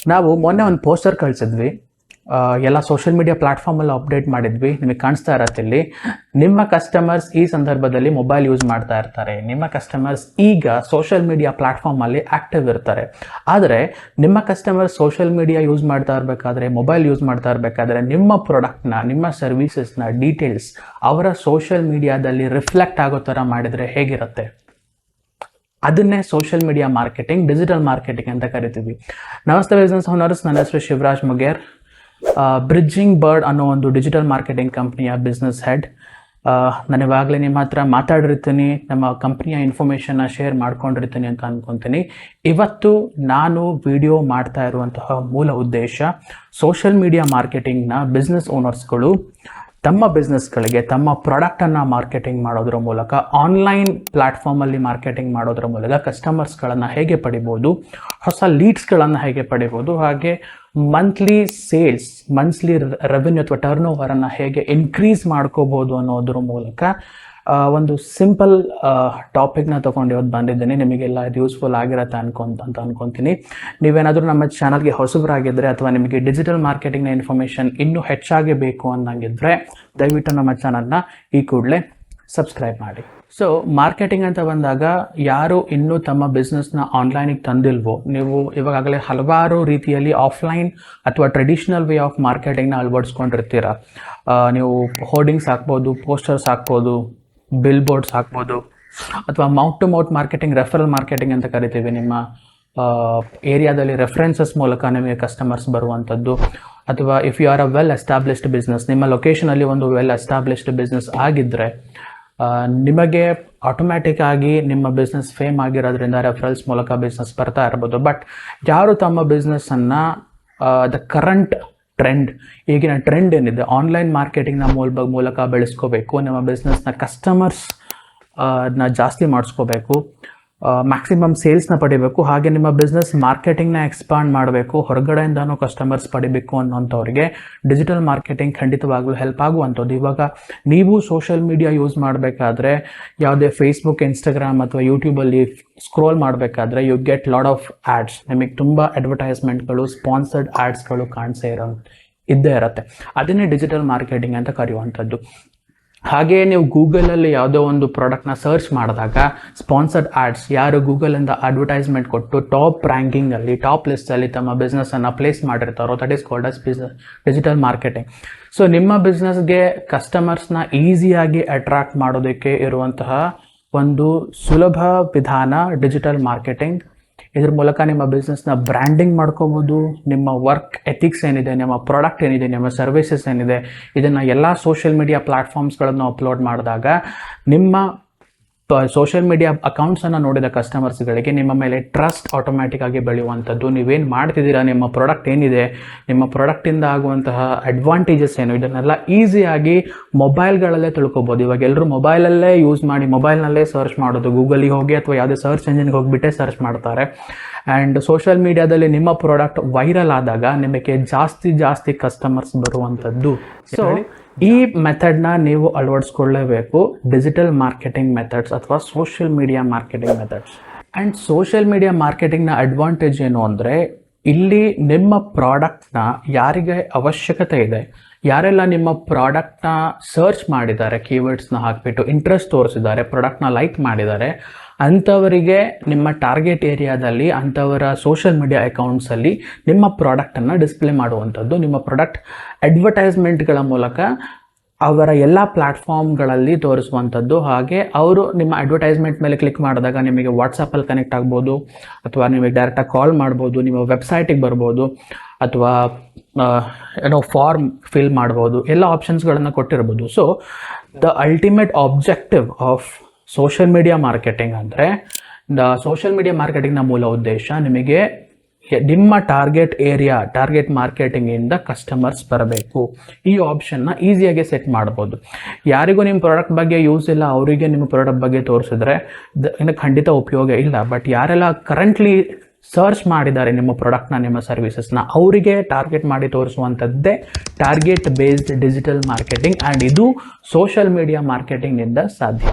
ನಾವು ಮೊನ್ನೆ ಒಂದು ಪೋಸ್ಟರ್ ಕಳಿಸಿದ್ವಿ, ಎಲ್ಲ ಸೋಷಿಯಲ್ ಮೀಡಿಯಾ ಪ್ಲಾಟ್ಫಾರ್ಮಲ್ಲಿ ಅಪ್ಡೇಟ್ ಮಾಡಿದ್ವಿ. ನಿಮಗೆ ಕಾಣಿಸ್ತಾ ಇರತ್ತೆ ಇಲ್ಲಿ. ನಿಮ್ಮ ಕಸ್ಟಮರ್ಸ್ ಈ ಸಂದರ್ಭದಲ್ಲಿ ಮೊಬೈಲ್ ಯೂಸ್ ಮಾಡ್ತಾ ಇರ್ತಾರೆ. ನಿಮ್ಮ ಕಸ್ಟಮರ್ಸ್ ಈಗ ಸೋಷಿಯಲ್ ಮೀಡಿಯಾ ಪ್ಲಾಟ್ಫಾರ್ಮಲ್ಲಿ ಆ್ಯಕ್ಟಿವ್ ಇರ್ತಾರೆ. ಆದರೆ ನಿಮ್ಮ ಕಸ್ಟಮರ್ಸ್ ಸೋಷಿಯಲ್ ಮೀಡಿಯಾ ಯೂಸ್ ಮಾಡ್ತಾ ಇರಬೇಕಾದ್ರೆ, ಮೊಬೈಲ್ ಯೂಸ್ ಮಾಡ್ತಾ ಇರಬೇಕಾದ್ರೆ ನಿಮ್ಮ ಪ್ರಾಡಕ್ಟ್ನ, ನಿಮ್ಮ ಸರ್ವೀಸಸ್ನ ಡೀಟೇಲ್ಸ್ ಅವರ ಸೋಷಿಯಲ್ ಮೀಡಿಯಾದಲ್ಲಿ ರಿಫ್ಲೆಕ್ಟ್ ಆಗೋ ಥರ ಮಾಡಿದರೆ ಹೇಗಿರುತ್ತೆ? ಅದನ್ನೇ social media marketing, digital marketing ಅಂತ ಕರಿತೀವಿ. ನಮಸ್ತೆ ಬಿಸ್ನೆಸ್ ಓನರ್ಸ್, ನನ್ನ ಹೆಸರು ಶಿವರಾಜ್ ಮುಗೇರ್. ಬ್ರಿಡ್ಜಿಂಗ್ ಬರ್ಡ್ ಅನ್ನೋ ಒಂದು ಡಿಜಿಟಲ್ ಮಾರ್ಕೆಟಿಂಗ್ ಕಂಪ್ನಿಯ ಬಿಸ್ನೆಸ್ ಹೆಡ್. ನಾನು ಇವಾಗಲೇ ನಿಮ್ಮ ಹತ್ರ ಮಾತಾಡಿರ್ತೀನಿ, ನಮ್ಮ ಕಂಪ್ನಿಯ ಇನ್ಫಾರ್ಮೇಷನ್ನ ಶೇರ್ ಮಾಡ್ಕೊಂಡಿರ್ತೀನಿ ಅಂತ ಅಂದ್ಕೊತೀನಿ. ಇವತ್ತು ನಾನು ವಿಡಿಯೋ ಮಾಡ್ತಾ ಇರುವಂತಹ ಮೂಲ ಉದ್ದೇಶ, ಸೋಷಿಯಲ್ ಮೀಡಿಯಾ ಮಾರ್ಕೆಟಿಂಗ್ನ ಬಿಸ್ನೆಸ್ ಓನರ್ಸ್ಗಳು ತಮ್ಮ ಬಿಸ್ನೆಸ್ಗಳಿಗೆ ತಮ್ಮ ಪ್ರಾಡಕ್ಟನ್ನು ಮಾರ್ಕೆಟಿಂಗ್ ಮಾಡೋದ್ರ ಮೂಲಕ, ಆನ್ಲೈನ್ ಪ್ಲ್ಯಾಟ್ಫಾರ್ಮಲ್ಲಿ ಮಾರ್ಕೆಟಿಂಗ್ ಮಾಡೋದ್ರ ಮೂಲಕ ಕಸ್ಟಮರ್ಸ್ಗಳನ್ನು ಹೇಗೆ ಪಡಿಬೋದು, ಹೊಸ ಲೀಡ್ಸ್ಗಳನ್ನು ಹೇಗೆ ಪಡಿಬೋದು, ಹಾಗೆ ಮಂತ್ಲಿ ಸೇಲ್ಸ್, ಮಂತ್ಲಿ ರೆವೆನ್ಯೂ ಅಥವಾ ಟರ್ನ್ ಓವರನ್ನು ಹೇಗೆ ಇನ್ಕ್ರೀಸ್ ಮಾಡ್ಕೋಬೋದು ಅನ್ನೋದ್ರ ಮೂಲಕ ಒಂದು ಸಿಂಪಲ್ ಟಾಪಿಕ್ನ ತೊಗೊಂಡು ಇವತ್ತು ಬಂದಿದ್ದೀನಿ. ನಿಮಗೆಲ್ಲ ಇದು ಯೂಸ್ಫುಲ್ ಆಗಿರುತ್ತೆ ಅಂತ ಅನ್ಕೊತೀನಿ. ನೀವೇನಾದರೂ ನಮ್ಮ ಚಾನಲ್ಗೆ ಹೊಸಬರಾಗಿದ್ದರೆ ಅಥವಾ ನಿಮಗೆ ಡಿಜಿಟಲ್ ಮಾರ್ಕೆಟಿಂಗ್ನ ಇನ್ಫಾರ್ಮೇಷನ್ ಇನ್ನೂ ಹೆಚ್ಚಾಗಿ ಬೇಕು ಅನ್ನಂಗಿದ್ರೆ ದಯವಿಟ್ಟು ನಮ್ಮ ಚಾನಲ್ನ ಈ ಕೂಡಲೇ ಸಬ್ಸ್ಕ್ರೈಬ್ ಮಾಡಿ. ಸೊ ಮಾರ್ಕೆಟಿಂಗ್ ಅಂತ ಬಂದಾಗ ಯಾರು ಇನ್ನೂ ತಮ್ಮ ಬಿಸ್ನೆಸ್ನ ಆನ್ಲೈನಿಗೆ ತಂದಿಲ್ವೋ, ನೀವು ಇವಾಗಲೇ ಹಲವಾರು ರೀತಿಯಲ್ಲಿ ಆಫ್ಲೈನ್ ಅಥವಾ ಟ್ರೆಡಿಷ್ನಲ್ ವೇ ಆಫ್ ಮಾರ್ಕೆಟಿಂಗ್ನ ಅಳವಡಿಸ್ಕೊಂಡಿರ್ತೀರ. ನೀವು ಹೋರ್ಡಿಂಗ್ಸ್ ಹಾಕ್ಬೋದು, ಪೋಸ್ಟರ್ಸ್ ಹಾಕ್ಬೋದು, ಬಿಲ್ ಬೋರ್ಡ್ಸ್ ಹಾಕ್ಬೋದು, ಅಥವಾ mouth to mouth marketing, referral marketing ಅಂತ ಕರಿತೀವಿ. ನಿಮ್ಮ ಏರಿಯಾದಲ್ಲಿ ರೆಫರೆನ್ಸಸ್ ಮೂಲಕ ನಿಮಗೆ ಕಸ್ಟಮರ್ಸ್ ಬರುವಂಥದ್ದು. ಅಥವಾ if you are a well established business, ನಿಮ್ಮ ಲೊಕೇಶನಲ್ಲಿ ಒಂದು ವೆಲ್ ಎಸ್ಟಾಬ್ಲಿಷ್ಡ್ ಬಿಸ್ನೆಸ್ ಆಗಿದ್ದರೆ ನಿಮಗೆ ಆಟೋಮ್ಯಾಟಿಕ್ ಆಗಿ ನಿಮ್ಮ ಬಿಸ್ನೆಸ್ ಫೇಮ್ ಆಗಿರೋದ್ರಿಂದ ರೆಫರಲ್ಸ್ ಮೂಲಕ ಬಿಸ್ನೆಸ್ ಬರ್ತಾ ಇರ್ಬೋದು. ಬಟ್ ಯಾರು ತಮ್ಮ ಬಿಸ್ನೆಸ್ಸನ್ನು ದ ಕರೆಂಟ್ ಟ್ರೆಂಡ್, ಈಗಿನ ಟ್ರೆಂಡ್ ಏನಿದೆ ಆನ್ಲೈನ್ ಮಾರ್ಕೆಟಿಂಗ್ನ ಮೂಲಕ ಬೆಳೆಸ್ಕೋಬೇಕು, ನಿಮ್ಮ ಬಿಸ್ನೆಸ್ನ ಕಸ್ಟಮರ್ಸ್ ನ ಜಾಸ್ತಿ ಮಾಡಿಸ್ಕೋಬೇಕು, ಮ್ಯಾಕ್ಸಿಮಮ್ ಸೇಲ್ಸ್ನ ಪಡಿಬೇಕು, ಹಾಗೆ ನಿಮ್ಮ ಬಿಸ್ನೆಸ್ ಮಾರ್ಕೆಟಿಂಗ್ನ ಎಕ್ಸ್ಪಾಂಡ್ ಮಾಡಬೇಕು, ಹೊರಗಡೆಯಿಂದನೂ ಕಸ್ಟಮರ್ಸ್ ಪಡಿಬೇಕು ಅನ್ನೋಂಥವ್ರಿಗೆ ಡಿಜಿಟಲ್ ಮಾರ್ಕೆಟಿಂಗ್ ಖಂಡಿತವಾಗ್ಲೂ ಹೆಲ್ಪ್ ಆಗುವಂಥದ್ದು. ಇವಾಗ ನೀವು ಸೋಷಿಯಲ್ ಮೀಡಿಯಾ ಯೂಸ್ ಮಾಡಬೇಕಾದ್ರೆ, ಯಾವುದೇ ಫೇಸ್ಬುಕ್, ಇನ್ಸ್ಟಾಗ್ರಾಮ್ ಅಥವಾ ಯೂಟ್ಯೂಬಲ್ಲಿ ಸ್ಕ್ರೋಲ್ ಮಾಡಬೇಕಾದ್ರೆ you get lot of ads. ನಿಮಗೆ ತುಂಬ ಅಡ್ವರ್ಟೈಸ್ಮೆಂಟ್ಗಳು, ಸ್ಪಾನ್ಸರ್ಡ್ ಆ್ಯಡ್ಸ್ಗಳು ಇದ್ದೇ ಇರುತ್ತೆ. ಅದನ್ನೇ ಡಿಜಿಟಲ್ ಮಾರ್ಕೆಟಿಂಗ್ ಅಂತ ಕರೆಯುವಂಥದ್ದು. ಹಾಗೆಯೇ ನೀವು ಗೂಗಲಲ್ಲಿ ಯಾವುದೋ ಒಂದು ಪ್ರಾಡಕ್ಟ್ನ ಸರ್ಚ್ ಮಾಡಿದಾಗ ಸ್ಪಾನ್ಸರ್ಡ್ ಆ್ಯಡ್ಸ್, ಯಾರು ಗೂಗಲಿಂದ ಅಡ್ವರ್ಟೈಸ್ಮೆಂಟ್ ಕೊಟ್ಟು ಟಾಪ್ ರ್ಯಾಂಕಿಂಗಲ್ಲಿ, ಟಾಪ್ ಲಿಸ್ಟಲ್ಲಿ ತಮ್ಮ ಬಿಸ್ನೆಸ್ಸನ್ನು ಪ್ಲೇಸ್ ಮಾಡಿರ್ತಾರೋ, that is called as digital marketing. So ನಿಮ್ಮ ಬಿಸ್ನೆಸ್ಗೆ ಕಸ್ಟಮರ್ಸ್ನ ಈಸಿಯಾಗಿ ಅಟ್ರಾಕ್ಟ್ ಮಾಡೋದಕ್ಕೆ ಇರುವಂತಹ ಒಂದು ಸುಲಭ ವಿಧಾನ ಡಿಜಿಟಲ್ ಮಾರ್ಕೆಟಿಂಗ್. ಇದ್ರ ಮೂಲಕ ನಿಮ್ಮ ಬಿಸ್ನೆಸ್ನ ಬ್ರ್ಯಾಂಡಿಂಗ್ ಮಾಡ್ಕೋಬೋದು. ನಿಮ್ಮ ವರ್ಕ್ ಎಥಿಕ್ಸ್ ಏನಿದೆ, ನಿಮ್ಮ ಪ್ರಾಡಕ್ಟ್ ಏನಿದೆ, ನಿಮ್ಮ ಸರ್ವಿಸಸ್ ಏನಿದೆ, ಇದನ್ನು ಎಲ್ಲ ಸೋಷಿಯಲ್ ಮೀಡಿಯಾ ಪ್ಲ್ಯಾಟ್ಫಾರ್ಮ್ಸ್ಗಳನ್ನು ಅಪ್ಲೋಡ್ ಮಾಡಿದಾಗ ನಿಮ್ಮ ಸೋಷಿಯಲ್ ಮೀಡಿಯಾ ಅಕೌಂಟ್ಸನ್ನು ನೋಡಿದ ಕಸ್ಟಮರ್ಸ್ಗಳಿಗೆ ನಿಮ್ಮ ಮೇಲೆ ಟ್ರಸ್ಟ್ ಆಟೋಮ್ಯಾಟಿಕ್ ಆಗಿ ಬೆಳೆಯುವಂಥದ್ದು. ನೀವೇನು ಮಾಡ್ತಿದ್ದೀರಾ, ನಿಮ್ಮ ಪ್ರಾಡಕ್ಟ್ ಏನಿದೆ, ನಿಮ್ಮ ಪ್ರಾಡಕ್ಟಿಂದ ಆಗುವಂತಹ ಅಡ್ವಾಂಟೇಜಸ್ ಏನು, ಇದನ್ನೆಲ್ಲ ಈಸಿಯಾಗಿ ಮೊಬೈಲ್ಗಳಲ್ಲೇ ತಿಳ್ಕೊಬೋದು. ಇವಾಗ ಎಲ್ಲರೂ ಮೊಬೈಲಲ್ಲೇ ಯೂಸ್ ಮಾಡಿ, ಮೊಬೈಲ್ನಲ್ಲೇ ಸರ್ಚ್ ಮಾಡೋದು, ಗೂಗಲಿಗೆ ಹೋಗಿ ಅಥವಾ ಯಾವುದೇ ಸರ್ಚ್ ಎಂಜಿನ್ಗೆ ಹೋಗಿಬಿಟ್ಟೆ ಸರ್ಚ್ ಮಾಡ್ತಾರೆ. ಆ್ಯಂಡ್ ಸೋಷಿಯಲ್ ಮೀಡಿಯಾದಲ್ಲಿ ನಿಮ್ಮ ಪ್ರಾಡಕ್ಟ್ ವೈರಲ್ ಆದಾಗ ನಿಮಗೆ ಜಾಸ್ತಿ ಕಸ್ಟಮರ್ಸ್ ಬರುವಂಥದ್ದು. ಸೊ ಈ ಮೆಥಡ್ನ ನೀವು ಅಳವಡಿಸ್ಕೊಳ್ಳೇಬೇಕು, ಡಿಜಿಟಲ್ ಮಾರ್ಕೆಟಿಂಗ್ ಮೆಥಡ್ಸ್ ಅಥವಾ social media marketing methods. And social media ಮಾರ್ಕೆಟಿಂಗ್ನ ಅಡ್ವಾಂಟೇಜ್ ಏನು ಅಂದರೆ, ಇಲ್ಲಿ ನಿಮ್ಮ ಪ್ರಾಡಕ್ಟ್ನ ಯಾರಿಗೆ ಅವಶ್ಯಕತೆ ಇದೆ, ಯಾರೆಲ್ಲ ನಿಮ್ಮ ಪ್ರಾಡಕ್ಟ್ನ ಸರ್ಚ್ ಮಾಡಿದ್ದಾರೆ, ಕೀವರ್ಡ್ಸ್ನ ಹಾಕಿಬಿಟ್ಟು ಇಂಟ್ರೆಸ್ಟ್ ತೋರಿಸಿದ್ದಾರೆ, ಪ್ರಾಡಕ್ಟ್ನ ಲೈಕ್ ಮಾಡಿದ್ದಾರೆ, ಅಂಥವರಿಗೆ ನಿಮ್ಮ ಟಾರ್ಗೆಟ್ ಏರಿಯಾದಲ್ಲಿ, ಅಂಥವರ ಸೋಷಿಯಲ್ ಮೀಡಿಯಾ ಅಕೌಂಟ್ಸಲ್ಲಿ ನಿಮ್ಮ ಪ್ರಾಡಕ್ಟನ್ನು ಡಿಸ್ಪ್ಲೇ ಮಾಡುವಂಥದ್ದು. ನಿಮ್ಮ ಪ್ರಾಡಕ್ಟ್ ಅಡ್ವರ್ಟೈಸ್ಮೆಂಟ್ಗಳ ಮೂಲಕ ಅವರ ಎಲ್ಲ ಪ್ಲ್ಯಾಟ್ಫಾರ್ಮ್ಗಳಲ್ಲಿ ತೋರಿಸುವಂಥದ್ದು. ಹಾಗೆ ಅವರು ನಿಮ್ಮ ಅಡ್ವರ್ಟೈಸ್ಮೆಂಟ್ ಮೇಲೆ ಕ್ಲಿಕ್ ಮಾಡಿದಾಗ ನಿಮಗೆ ವಾಟ್ಸಪ್ಪಲ್ಲಿ ಕನೆಕ್ಟ್ ಆಗ್ಬೋದು, ಅಥವಾ ನಿಮಗೆ ಡೈರೆಕ್ಟಾಗಿ ಕಾಲ್ ಮಾಡ್ಬೋದು, ನಿಮ್ಮ ವೆಬ್ಸೈಟಿಗೆ ಬರ್ಬೋದು, ಅಥವಾ ಫಾರ್ಮ್ ಫಿಲ್ ಮಾಡ್ಬೋದು, ಎಲ್ಲ ಆಪ್ಷನ್ಸ್ಗಳನ್ನು ಕೊಟ್ಟಿರ್ಬೋದು. So the ultimate objective of social media marketing ಅಂದರೆ, ಸೋಷಿಯಲ್ ಮೀಡಿಯಾ ಮಾರ್ಕೆಟಿಂಗ್ನ ಮೂಲ ಉದ್ದೇಶ ನಿಮಗೆ ನಿಮ್ಮ ಟಾರ್ಗೆಟ್ ಏರಿಯಾ, ಟಾರ್ಗೆಟ್ ಮಾರ್ಕೆಟಿಂಗಿಂದ ಕಸ್ಟಮರ್ಸ್ ಬರಬೇಕು. ಈ ಆಪ್ಷನ್ನ ಈಸಿಯಾಗಿ ಸೆಟ್ ಮಾಡ್ಬೋದು. ಯಾರಿಗೂ ನಿಮ್ಮ ಪ್ರಾಡಕ್ಟ್ ಬಗ್ಗೆ ಯೂಸ್ ಇಲ್ಲ, ಅವರಿಗೆ ನಿಮ್ಮ ಪ್ರಾಡಕ್ಟ್ ಬಗ್ಗೆ ತೋರಿಸಿದ್ರೆ ಇನ್ನು ಖಂಡಿತ ಉಪಯೋಗ ಇಲ್ಲ. ಬಟ್ ಯಾರೆಲ್ಲ ಕರೆಂಟ್ಲಿ ಸರ್ಚ್ ಮಾಡಿದ್ದಾರೆ ನಿಮ್ಮ ಪ್ರಾಡಕ್ಟ್ನ, ನಿಮ್ಮ ಸರ್ವಿಸಸ್ನ, ಅವರಿಗೆ ಟಾರ್ಗೆಟ್ ಮಾಡಿ ತೋರಿಸುವಂಥದ್ದೇ target based digital marketing. And ಇದು ಸೋಷಿಯಲ್ ಮೀಡಿಯಾ ಮಾರ್ಕೆಟಿಂಗ್ನಿಂದ ಸಾಧ್ಯ.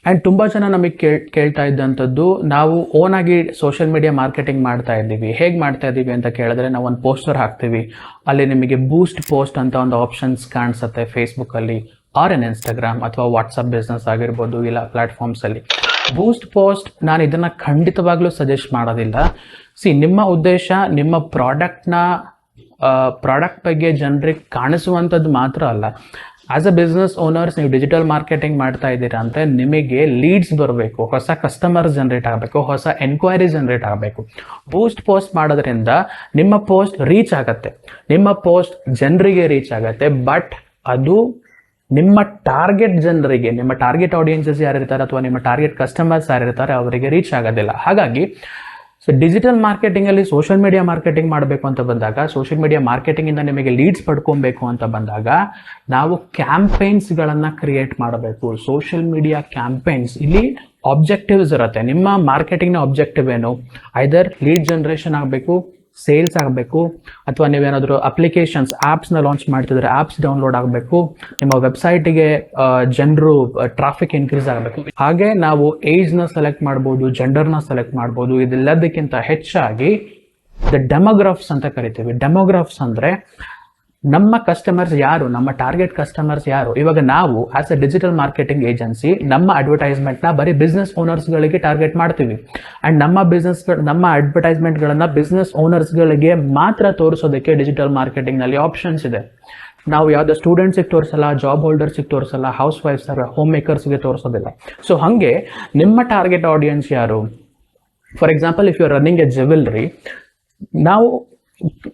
ಆ್ಯಂಡ್ ತುಂಬ ಜನ ನಮಗೆ ಕೇಳ್ತಾ ಇದ್ದಂಥದ್ದು, ನಾವು ಓನ್ ಆಗಿ ಸೋಷಿಯಲ್ ಮೀಡಿಯಾ ಮಾರ್ಕೆಟಿಂಗ್ ಮಾಡ್ತಾ ಇದ್ದೀವಿ, ಹೇಗೆ ಮಾಡ್ತಾ ಇದ್ದೀವಿ ಅಂತ ಕೇಳಿದ್ರೆ, ನಾವು ಒಂದು ಪೋಸ್ಟರ್ ಹಾಕ್ತೀವಿ, ಅಲ್ಲಿ ನಿಮಗೆ ಬೂಸ್ಟ್ ಪೋಸ್ಟ್ ಅಂತ ಒಂದು ಆಪ್ಷನ್ಸ್ ಕಾಣಿಸುತ್ತೆ ಫೇಸ್ಬುಕ್ಕಲ್ಲಿ ಆರ್ ಇನ್ ಇನ್ಸ್ಟಾಗ್ರಾಮ್ ಅಥವಾ ವಾಟ್ಸಪ್ ಬಿಸ್ನೆಸ್ ಆಗಿರ್ಬೋದು, ಇಲ್ಲ ಪ್ಲಾಟ್ಫಾರ್ಮ್ಸಲ್ಲಿ. ಬೂಸ್ಟ್ ಪೋಸ್ಟ್ ನಾನು ಇದನ್ನು ಖಂಡಿತವಾಗ್ಲೂ ಸಜೆಸ್ಟ್ ಮಾಡೋದಿಲ್ಲ. ನಿಮ್ಮ ಉದ್ದೇಶ ನಿಮ್ಮ ಪ್ರಾಡಕ್ಟ್ ಬಗ್ಗೆ ಜನರಿಗೆ ಕಾಣಿಸುವಂಥದ್ದು ಮಾತ್ರ ಅಲ್ಲ. ಆಸ್ ಅ ಬಿಸ್ನೆಸ್ ಓನರ್ಸ್ ನೀವು ಡಿಜಿಟಲ್ ಮಾರ್ಕೆಟಿಂಗ್ ಮಾಡ್ತಾ ಇದ್ದೀರಾ ಅಂದರೆ ನಿಮಗೆ ಲೀಡ್ಸ್ ಬರಬೇಕು, ಹೊಸ ಕಸ್ಟಮರ್ಸ್ ಜನರೇಟ್ ಆಗಬೇಕು, ಹೊಸ ಎನ್ಕ್ವೈರಿ ಜನರೇಟ್ ಆಗಬೇಕು. ಬೂಸ್ಟ್ ಪೋಸ್ಟ್ ಮಾಡೋದ್ರಿಂದ ನಿಮ್ಮ ಪೋಸ್ಟ್ ರೀಚ್ ಆಗುತ್ತೆ, ನಿಮ್ಮ ಪೋಸ್ಟ್ ಜನರಿಗೆ ರೀಚ್ ಆಗುತ್ತೆ. ಬಟ್ ಅದು ನಿಮ್ಮ ಟಾರ್ಗೆಟ್ ಜನರಿಗೆ, ನಿಮ್ಮ ಟಾರ್ಗೆಟ್ ಆಡಿಯನ್ಸಸ್ ಯಾರಿರ್ತಾರೆ ಅಥವಾ ನಿಮ್ಮ ಟಾರ್ಗೆಟ್ ಕಸ್ಟಮರ್ಸ್ ಯಾರಿರ್ತಾರೆ ಅವರಿಗೆ ರೀಚ್ ಆಗೋದಿಲ್ಲ. ಹಾಗಾಗಿ ಡಿಜಿಟಲ್ ಮಾರ್ಕೆಟಿಂಗಲ್ಲಿ ಸೋಷಿಯಲ್ ಮೀಡಿಯಾ ಮಾರ್ಕೆಟಿಂಗ್ ಮಾಡಬೇಕು ಅಂತ ಬಂದಾಗ, ಸೋಷಿಯಲ್ ಮೀಡಿಯಾ ಮಾರ್ಕೆಟಿಂಗಿಂದ ನಿಮಗೆ ಲೀಡ್ಸ್ ಪಡ್ಕೊಬೇಕು ಅಂತ ಬಂದಾಗ, ನಾವು ಕ್ಯಾಂಪೇನ್ಸ್ಗಳನ್ನು ಕ್ರಿಯೇಟ್ ಮಾಡಬೇಕು. ಸೋಷಿಯಲ್ ಮೀಡಿಯಾ ಕ್ಯಾಂಪೇನ್ಸ್ ಇಲ್ಲಿ ಆಬ್ಜೆಕ್ಟಿವ್ಸ್ ಇರುತ್ತೆ. ನಿಮ್ಮ ಮಾರ್ಕೆಟಿಂಗ್ನ ಆಬ್ಜೆಕ್ಟಿವ್ ಏನು? ಐದರ್ ಲೀಡ್ ಜನರೇಷನ್ ಆಗಬೇಕು, ಸೇಲ್ಸ್ ಆಗಬೇಕು, ಅಥವಾ ನೀವೇನಾದರೂ ಅಪ್ಲಿಕೇಶನ್ಸ್ ಆ್ಯಪ್ಸ್ನ ಲಾಂಚ್ ಮಾಡ್ತಿದ್ರೆ ಆ್ಯಪ್ಸ್ ಡೌನ್ಲೋಡ್ ಆಗಬೇಕು, ನಿಮ್ಮ ವೆಬ್ಸೈಟಿಗೆ ಜನರು ಟ್ರಾಫಿಕ್ ಇನ್ಕ್ರೀಸ್ ಆಗಬೇಕು. ಹಾಗೆ ನಾವು ಏಜ್ನ ಸೆಲೆಕ್ಟ್ ಮಾಡ್ಬೋದು, ಜೆಂಡರ್ನ ಸೆಲೆಕ್ಟ್ ಮಾಡ್ಬೋದು. ಇದೆಲ್ಲದಕ್ಕಿಂತ ಹೆಚ್ಚಾಗಿ ಡೆಮೋಗ್ರಾಫ್ಸ್ ಅಂತ ಕರಿತೀವಿ. ಡೆಮೋಗ್ರಾಫ್ಸ್ ಅಂದರೆ ನಮ್ಮ ಕಸ್ಟಮರ್ಸ್ ಯಾರು, ನಮ್ಮ ಟಾರ್ಗೆಟ್ ಕಸ್ಟಮರ್ಸ್ ಯಾರು. ಇವಾಗ ನಾವು as A digital marketing agency ನಮ್ಮ ಅಡ್ವರ್ಟೈಸ್ಮೆಂಟ್ನ ಬರೀ ಬಿಸ್ನೆಸ್ ಓನರ್ಸ್ಗಳಿಗೆ ಟಾರ್ಗೆಟ್ ಮಾಡ್ತೀವಿ. ಆ್ಯಂಡ್ ನಮ್ಮ ಅಡ್ವರ್ಟೈಸ್ಮೆಂಟ್ಗಳನ್ನು ಬಿಸ್ನೆಸ್ ಓನರ್ಸ್ಗಳಿಗೆ ಮಾತ್ರ ತೋರಿಸೋದಕ್ಕೆ ಡಿಜಿಟಲ್ ಮಾರ್ಕೆಟಿಂಗ್ನಲ್ಲಿ ಆಪ್ಷನ್ಸ್ ಇದೆ. ನಾವು ಯಾವುದೋ ಸ್ಟೂಡೆಂಟ್ಸಿಗೆ ತೋರಿಸಲ್ಲ, ಜಾಬ್ ಹೋಲ್ಡರ್ಸಿಗೆ ತೋರಿಸಲ್ಲ, ಹೌಸ್ ವೈಫ್ಸ್ ಹೋಮ್ ಮೇಕರ್ಸ್ಗೆ ತೋರಿಸೋದಿಲ್ಲ. ಸೊ ಹಾಗೆ ನಿಮ್ಮ ಟಾರ್ಗೆಟ್ ಆಡಿಯನ್ಸ್ ಯಾರು? For example, if you are running a jewellery, ನಾವು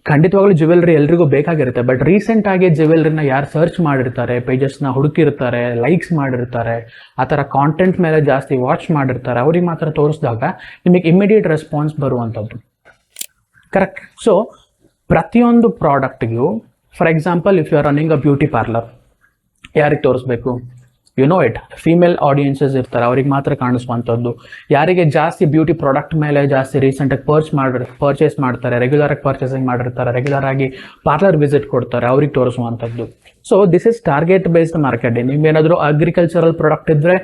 ಖಂಡಿತವಾಗ್ಲೂ ಜ್ಯುವೆಲ್ರಿ ಎಲ್ರಿಗೂ ಬೇಕಾಗಿರುತ್ತೆ. ಬಟ್ ರೀಸೆಂಟ್ ಆಗಿ ಜ್ಯುವೆಲ್ರಿನ ಯಾರು ಸರ್ಚ್ ಮಾಡಿರ್ತಾರೆ, ಪೇಜಸ್ನ ಹುಡುಕಿರ್ತಾರೆ, ಲೈಕ್ಸ್ ಮಾಡಿರ್ತಾರೆ, ಆ ಥರ ಕಾಂಟೆಂಟ್ ಮೇಲೆ ಜಾಸ್ತಿ ವಾಚ್ ಮಾಡಿರ್ತಾರೆ, ಅವ್ರಿಗೆ ಮಾತ್ರ ತೋರಿಸಿದಾಗ ನಿಮಗೆ ಇಮಿಡಿಯೇಟ್ ರೆಸ್ಪಾನ್ಸ್ ಬರುವಂಥದ್ದು. ಕರೆಕ್ಟ್. ಸೊ ಪ್ರತಿಯೊಂದು ಪ್ರಾಡಕ್ಟ್ಗೂ, for example, if you are running a beauty parlour, ಯಾರಿಗೆ ತೋರಿಸ್ಬೇಕು? You know it, female audiences ಇರ್ತಾರೆ, ಅವ್ರಿಗೆ ಮಾತ್ರ ಕಾಣಿಸುವಂಥದ್ದು. ಯಾರಿಗೆ ಜಾಸ್ತಿ ಬ್ಯೂಟಿ ಪ್ರಾಡಕ್ಟ್ ಮೇಲೆ ಜಾಸ್ತಿ ರೀಸೆಂಟಾಗಿ ಪರ್ಚೇಸ್ ಮಾಡ್ತಾರೆ, ರೆಗ್ಯುಲರಾಗಿ ಪರ್ಚೇಸಿಂಗ್ ಮಾಡಿರ್ತಾರೆ, ರೆಗ್ಯುಲರ್ ಆಗಿ ಪಾರ್ಲರ್ ವಿಸಿಟ್ ಕೊಡ್ತಾರೆ, ಅವ್ರಿಗೆ ತೋರಿಸುವಂಥದ್ದು. So this is target based marketing. ನಿಮ್ಗೇನಾದರೂ ಅಗ್ರಿಕಲ್ಚರಲ್ ಪ್ರಾಡಕ್ಟ್ ಇದ್ದರೆ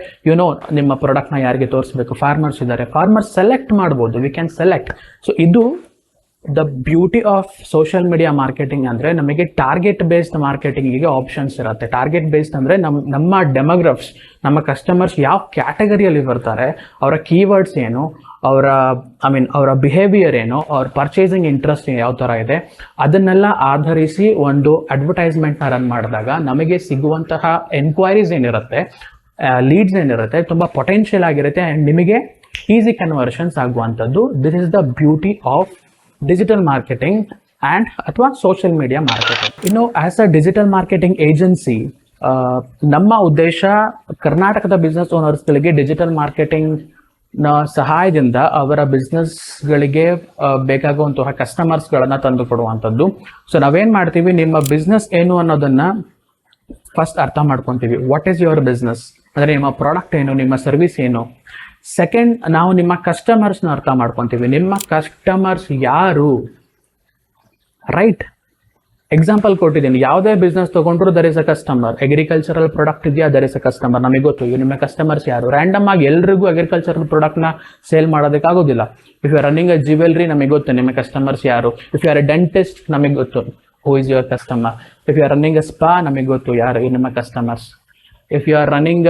ನಿಮ್ಮ ಪ್ರಾಡಕ್ಟ್ನ ಯಾರಿಗೆ ತೋರಿಸ್ಬೇಕು? ಫಾರ್ಮರ್ಸ್ ಇದ್ದಾರೆ, ಫಾರ್ಮರ್ಸ್ ಸೆಲೆಕ್ಟ್ ಮಾಡ್ಬೋದು, ವಿ ಕ್ಯಾನ್ ಸೆಲೆಕ್ಟ್. ಸೊ ಇದು the beauty of social media marketing. ಅಂದರೆ ನಮಗೆ ಟಾರ್ಗೆಟ್ ಬೇಸ್ಡ್ ಮಾರ್ಕೆಟಿಂಗಿಗೆ ಆಪ್ಷನ್ಸ್ ಇರುತ್ತೆ. ಟಾರ್ಗೆಟ್ ಬೇಸ್ಡ್ ಅಂದರೆ ನಮ್ಮ ಡೆಮೋಗ್ರಾಫ್ಸ್, ನಮ್ಮ ಕಸ್ಟಮರ್ಸ್ ಯಾವ ಕ್ಯಾಟಗರಿಯಲ್ಲಿ ಬರ್ತಾರೆ, ಅವರ ಕೀವರ್ಡ್ಸ್ ಏನು, ಅವರ ಬಿಹೇವಿಯರ್ ಏನು, ಅವ್ರ ಪರ್ಚೇಸಿಂಗ್ ಇಂಟ್ರೆಸ್ಟ್ ಯಾವ ಥರ ಇದೆ, ಅದನ್ನೆಲ್ಲ ಆಧರಿಸಿ ಒಂದು ಅಡ್ವರ್ಟೈಸ್ಮೆಂಟ್ನ ರನ್ ಮಾಡಿದಾಗ ನಮಗೆ ಸಿಗುವಂತಹ ಎನ್ಕ್ವೈರೀಸ್ ಏನಿರುತ್ತೆ, ಲೀಡ್ಸ್ ಏನಿರುತ್ತೆ, ತುಂಬ ಪೊಟೆನ್ಷಿಯಲ್ ಆಗಿರುತ್ತೆ ಆ್ಯಂಡ್ ನಿಮಗೆ ಈಸಿ ಕನ್ವರ್ಷನ್ಸ್ ಆಗುವಂಥದ್ದು. This is the beauty of digital marketing and ಅಥವಾ ಸೋಷಿಯಲ್ ಮೀಡಿಯಾ ಮಾರ್ಕೆಟಿಂಗ್. ಇನ್ನು as a digital marketing agency, ನಮ್ಮ ಉದ್ದೇಶ ಕರ್ನಾಟಕದ ಬಿಸ್ನೆಸ್ ಓನರ್ಸ್ಗಳಿಗೆ ಡಿಜಿಟಲ್ ಮಾರ್ಕೆಟಿಂಗ್ನ ಸಹಾಯದಿಂದ ಅವರ ಬಿಸ್ನೆಸ್ಗಳಿಗೆ ಬೇಕಾಗುವಂತಹ ಕಸ್ಟಮರ್ಸ್ಗಳನ್ನು ತಂದು ಕೊಡುವಂಥದ್ದು. ಸೊ ನಾವೇನು ಮಾಡ್ತೀವಿ, ನಿಮ್ಮ ಬಿಸ್ನೆಸ್ ಏನು ಅನ್ನೋದನ್ನು ಫಸ್ಟ್ ಅರ್ಥ ಮಾಡ್ಕೊತೀವಿ. ವಾಟ್ ಈಸ್ ಯುವರ್ ಬಿಸ್ನೆಸ್ ಅಂದರೆ ನಿಮ್ಮ ಪ್ರಾಡಕ್ಟ್ ಏನು, ನಿಮ್ಮ ಸರ್ವಿಸ್ ಏನು. ಸೆಕೆಂಡ್, ನಾವು ನಿಮ್ಮ ಕಸ್ಟಮರ್ಸ್ನ ಅರ್ಥ ಮಾಡ್ಕೊತೀವಿ. ನಿಮ್ಮ ಕಸ್ಟಮರ್ಸ್ ಯಾರು, ರೈಟ್? ಎಕ್ಸಾಂಪಲ್ ಕೊಟ್ಟಿದ್ದೀನಿ, ಯಾವುದೇ ಬಿಸ್ನೆಸ್ ತೊಗೊಂಡ್ರು there is a customer. Agricultural product ಇದೆಯಾ, ದರ್ ಇಸ್ ಅ ಕಸ್ಟಮರ್, ನಮಗೆ ಗೊತ್ತು. ನಿಮ್ಮ ಕಸ್ಟಮರ್ಸ್ ಯಾರು? ರ್ಯಾಂಡಮ್ ಆಗಿ ಎಲ್ರಿಗೂ ಅಗ್ರಿಕಲ್ಚರಲ್ ಪ್ರಾಡಕ್ಟ್ನ ಸೇಲ್ ಮಾಡೋದಕ್ಕಾಗೋದಿಲ್ಲ. If you are running a jewellery, ನಮಗೆ ಗೊತ್ತು ನಿಮ್ಮ ಕಸ್ಟಮರ್ಸ್ ಯಾರು. If you are a dentist, ನಮಗೆ ಗೊತ್ತು who is your customer. If you are running a spa, ನಮಗೆ ಗೊತ್ತು ಯಾರು ನಿಮ್ಮ customers. If you are running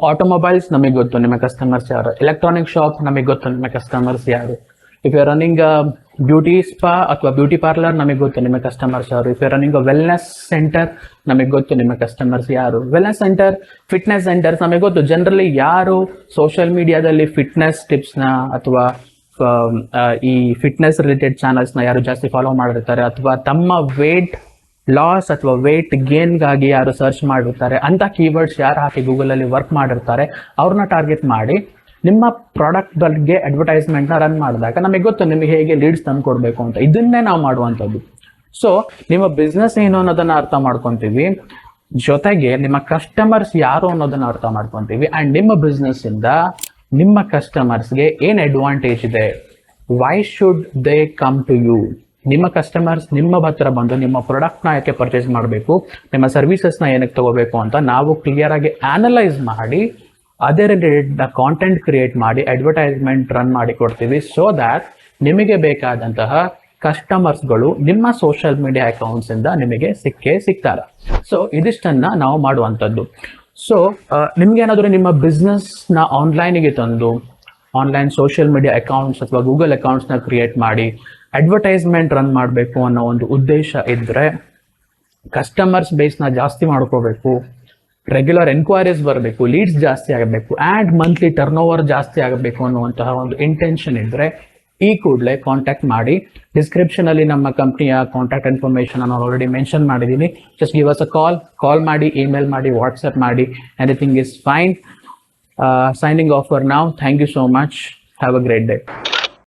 automobiles, ನಮಗೆ ಗೊತ್ತು ನಿಮ್ಮ ಕಸ್ಟಮರ್ಸ್ ಯಾರು. ಎಲೆಕ್ಟ್ರಾನಿಕ್ ಶಾಪ್, ನಮಗೆ ಗೊತ್ತು ನಿಮ್ಮ ಕಸ್ಟಮರ್ಸ್ ಯಾರು. If you are running beauty spa ಅಥವಾ ಬ್ಯೂಟಿ ಪಾರ್ಲರ್, ನಮಗೆ ಗೊತ್ತು ನಿಮ್ಮ ಕಸ್ಟಮರ್ಸ್ ಯಾರು. If you are running wellness centre, ನಮಗೆ ಗೊತ್ತು ನಿಮ್ಮ ಕಸ್ಟಮರ್ಸ್ ಯಾರು. ವೆಲ್ನೆಸ್ ಸೆಂಟರ್, ಫಿಟ್ನೆಸ್ ಸೆಂಟರ್ಸ್, ನಮಗೆ ಗೊತ್ತು ಜನರಲಿ ಯಾರು ಸೋಷಿಯಲ್ ಮೀಡಿಯಾದಲ್ಲಿ ಫಿಟ್ನೆಸ್ ಟಿಪ್ಸ್ನ ಅಥವಾ ಈ ಫಿಟ್ನೆಸ್ ರಿಲೇಟೆಡ್ ಚಾನಲ್ಸ್ನ ಯಾರು ಜಾಸ್ತಿ ಫಾಲೋ ಮಾಡಿರ್ತಾರೆ, ಅಥವಾ ತಮ್ಮ ವೇಟ್ ಲಾಸ್ ಅಥವಾ ವೇಟ್ ಗೇನ್ಗಾಗಿ ಯಾರು ಸರ್ಚ್ ಮಾಡಿರ್ತಾರೆ, ಅಂಥ ಕೀವರ್ಡ್ಸ್ ಯಾರು ಹಾಕಿ ಗೂಗಲಲ್ಲಿ ವರ್ಕ್ ಮಾಡಿರ್ತಾರೆ, ಅವ್ರನ್ನ ಟಾರ್ಗೆಟ್ ಮಾಡಿ ನಿಮ್ಮ ಪ್ರಾಡಕ್ಟ್ ಬಗ್ಗೆ ಅಡ್ವರ್ಟೈಸ್ಮೆಂಟ್ನ ರನ್ ಮಾಡಿದಾಗ ನಮಗೆ ಗೊತ್ತು ನಿಮಗೆ ಹೇಗೆ ಲೀಡ್ಸ್ ತಂದು ಕೊಡಬೇಕು ಅಂತ. ಇದನ್ನೇ ನಾವು ಮಾಡುವಂಥದ್ದು. ಸೊ ನಿಮ್ಮ ಬಿಸ್ನೆಸ್ ಏನು ಅನ್ನೋದನ್ನು ಅರ್ಥ ಮಾಡ್ಕೊತೀವಿ, ಜೊತೆಗೆ ನಿಮ್ಮ ಕಸ್ಟಮರ್ಸ್ ಯಾರು ಅನ್ನೋದನ್ನು ಅರ್ಥ ಮಾಡ್ಕೊತೀವಿ. ಆ್ಯಂಡ್ ನಿಮ್ಮ ಬಿಸ್ನೆಸ್ಸಿಂದ ನಿಮ್ಮ ಕಸ್ಟಮರ್ಸ್ಗೆ ಏನು ಅಡ್ವಾಂಟೇಜ್ ಇದೆ, why should they come to you. ನಿಮ್ಮ ಕಸ್ಟಮರ್ಸ್ ನಿಮ್ಮ ಹತ್ರ ಬಂದು ನಿಮ್ಮ ಪ್ರಾಡಕ್ಟ್ನ ಯಾಕೆ ಪರ್ಚೇಸ್ ಮಾಡಬೇಕು, ನಿಮ್ಮ ಸರ್ವಿಸಸ್ನ ಏನಕ್ಕೆ ತಗೋಬೇಕು ಅಂತ ನಾವು ಕ್ಲಿಯರಾಗಿ ಆನಲೈಸ್ ಮಾಡಿ ಅದೇ ರಿಲೇಟೆಡ್ ಕಾಂಟೆಂಟ್ ಕ್ರಿಯೇಟ್ ಮಾಡಿ ಅಡ್ವರ್ಟೈಸ್ಮೆಂಟ್ ರನ್ ಮಾಡಿ ಕೊಡ್ತೀವಿ, ಸೊ ದ್ಯಾಟ್ ನಿಮಗೆ ಬೇಕಾದಂತಹ ಕಸ್ಟಮರ್ಸ್ಗಳು ನಿಮ್ಮ ಸೋಷಿಯಲ್ ಮೀಡಿಯಾ ಅಕೌಂಟ್ಸ್ ಇಂದ ನಿಮಗೆ ಸಿಗ್ತಾರೆ. ಸೊ ಇದಿಷ್ಟನ್ನ ನಾವು ಮಾಡುವಂಥದ್ದು. ಸೊ ನಿಮ್ಗೆ ಏನಾದರೂ ನಿಮ್ಮ ಬಿಸ್ನೆಸ್ನ ಆನ್ಲೈನಿಗೆ ತಂದು ಆನ್ಲೈನ್ ಸೋಷಿಯಲ್ ಮೀಡಿಯಾ ಅಕೌಂಟ್ಸ್ ಅಥವಾ ಗೂಗಲ್ ಅಕೌಂಟ್ಸ್ನ ಕ್ರಿಯೇಟ್ ಮಾಡಿ ಅಡ್ವರ್ಟೈಸ್ಮೆಂಟ್ ರನ್ ಮಾಡಬೇಕು ಅನ್ನೋ ಒಂದು ಉದ್ದೇಶ ಇದ್ದರೆ, ಕಸ್ಟಮರ್ಸ್ ಬೇಸ್ನ ಜಾಸ್ತಿ ಮಾಡ್ಕೋಬೇಕು, ರೆಗ್ಯುಲರ್ ಎನ್ಕ್ವೈರೀಸ್ ಬರಬೇಕು, ಲೀಡ್ಸ್ ಜಾಸ್ತಿ ಆಗಬೇಕು ಆ್ಯಂಡ್ ಮಂತ್ಲಿ ಟರ್ನ್ ಓವರ್ ಜಾಸ್ತಿ ಆಗಬೇಕು ಅನ್ನುವಂತಹ ಒಂದು ಇಂಟೆನ್ಷನ್ ಇದ್ದರೆ ಈ ಕೂಡಲೇ ಕಾಂಟ್ಯಾಕ್ಟ್ ಮಾಡಿ. ಡಿಸ್ಕ್ರಿಪ್ಷನಲ್ಲಿ ನಮ್ಮ ಕಂಪ್ನಿಯ ಕಾಂಟ್ಯಾಕ್ಟ್ ಇನ್ಫಾರ್ಮೇಷನ್ ನಾನು ಆಲ್ರೆಡಿ ಮೆನ್ಷನ್ ಮಾಡಿದ್ದೀನಿ. ಜಸ್ಟ್ ಗಿವ್ ಅಸ್ ಅ ಕಾಲ್ ಮಾಡಿ, ಇಮೇಲ್ ಮಾಡಿ, ವಾಟ್ಸಪ್ ಮಾಡಿ, anything is fine. Signing off for now. Thank you so much. Have a great day.